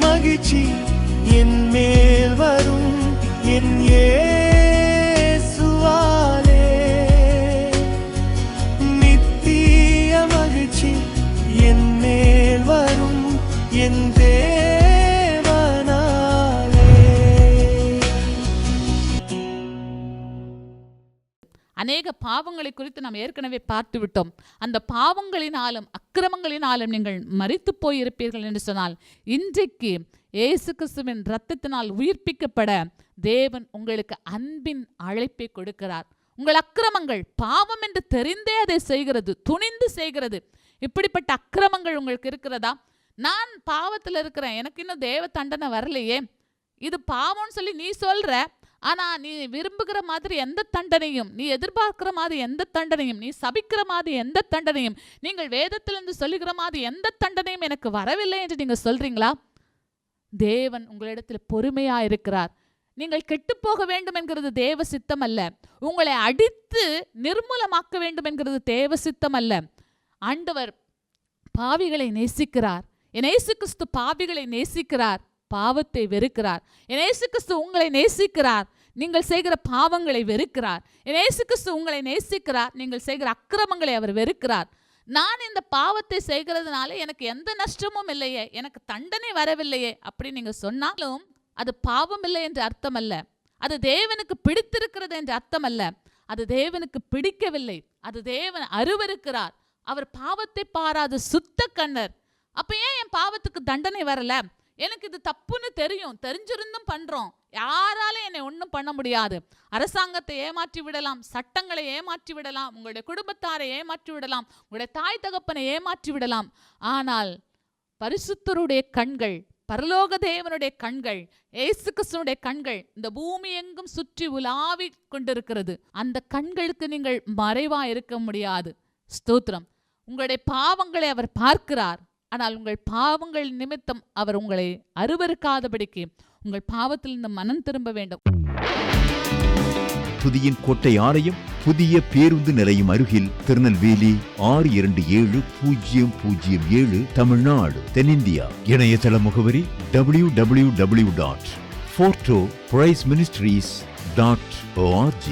மகிழ்ச்சி என் மேல் வரும் என் இயேசுவாலே. நித்திய மகிழ்ச்சி என் மேல் வரும் என் அநேக பாவங்களை குறித்து நாம் ஏற்கனவே பார்த்து விட்டோம். அந்த பாவங்களினாலும் அக்கிரமங்களினாலும் நீங்கள் மரித்து போயிருப்பீர்கள் என்று சொன்னால், இன்றைக்கு இயேசு கிறிஸ்துவின் இரத்தத்தினால் உயிர்ப்பிக்கப்பட தேவன் உங்களுக்கு அன்பின் அழைப்பை கொடுக்கிறார். உங்கள் அக்கிரமங்கள் பாவம் என்று தெரிந்தே அதை செய்கிறது, துணிந்து செய்கிறது. இப்படிப்பட்ட அக்கிரமங்கள் உங்களுக்கு இருக்கிறதா? நான் பாவத்தில் இருக்கிறேன், எனக்கு இன்னும் தேவ தண்டனை வரலையே, இது பாவம்னு சொல்லி நீ சொல்ற. ஆனா நீ விரும்புகிற மாதிரி எந்த தண்டனையும், நீ எதிர்பார்க்கிற மாதிரி எந்த தண்டனையும், நீ சபிக்கிற மாதிரி எந்த தண்டனையும், நீங்கள் வேதத்திலிருந்து சொல்லுகிற மாதிரி எந்த தண்டனையும் எனக்கு வரவில்லை என்று நீங்க சொல்றீங்களா? தேவன் உங்களிடத்தில் பொறுமையா இருக்கிறார். நீங்கள் கெட்டு போக வேண்டும் என்கிறது தேவ சித்தம் அல்ல. உங்களை அடித்து நிர்மூலமாக்க வேண்டும் என்கிறது தேவ சித்தம் அல்ல. ஆண்டவர் பாவிகளை நேசிக்கிறார். இயேசு கிறிஸ்து பாவிகளை நேசிக்கிறார், பாவத்தை வெறுக்கிறார். இயேசு கிறிஸ்து உங்களை நேசிக்கிறார், நீங்கள் செய்கிற பாவங்களை வெறுக்கிறார். இயேசு கிறிஸ்து உங்களை நேசிக்கிறார், நீங்கள் செய்கிற அக்கிரமங்களை அவர் வெறுக்கிறார். நான் இந்த பாவத்தை செய்கிறதுனால எனக்கு எந்த நஷ்டமும் இல்லையே, எனக்கு தண்டனை வரவில்லையே அப்படி நீங்க சொன்னாலும் அது பாவம் இல்லை என்று அர்த்தம் அல்ல. அது தேவனுக்கு பிடித்திருக்கிறது என்று அர்த்தம் அல்ல. அது தேவனுக்கு பிடிக்கவில்லை, அது தேவன் அருவருக்கிறார். அவர் பாவத்தை பாராத சுத்த கண்ணர். அப்ப ஏன் என் பாவத்துக்கு தண்டனை வரல? எனக்கு இது தப்புன்னு தெரியும், தெரிஞ்சிருந்தும் பண்றோம். யாராலும் என்னை ஒன்றும் பண்ண முடியாது. அரசாங்கத்தை ஏமாற்றி விடலாம், சட்டங்களை ஏமாற்றி விடலாம், உங்களுடைய குடும்பத்தாரை ஏமாற்றி விடலாம், உங்களுடைய தாய் தகப்பனை ஏமாற்றி விடலாம். ஆனால் பரிசுத்தருடைய கண்கள், பரலோக தேவனுடைய கண்கள், இயேசு கிறிஸ்துவினுடைய கண்கள் இந்த பூமி எங்கும் சுற்றி உலாவி கொண்டிருக்கிறது. அந்த கண்களுக்கு நீங்கள் மறைவா இருக்க முடியாது. ஸ்தோத்திரம். உங்களுடைய பாவங்களை அவர் பார்க்கிறார். ஆனால் உங்கள் பாவங்கள் நிமித்தம் அவர் உங்களை அருவருக்காதபடிக்கு உங்கள் பாவத்திலிருந்து மனம் திரும்ப வேண்டும். புதிய கோட்டை ஆலயம் புதிய பேருந்து நிலையம் அருகில், திருநெல்வேலி 620007 தமிழ்நாடு, தென்னிந்தியா. இணையதள முகவரி www.fortopriceministries.org.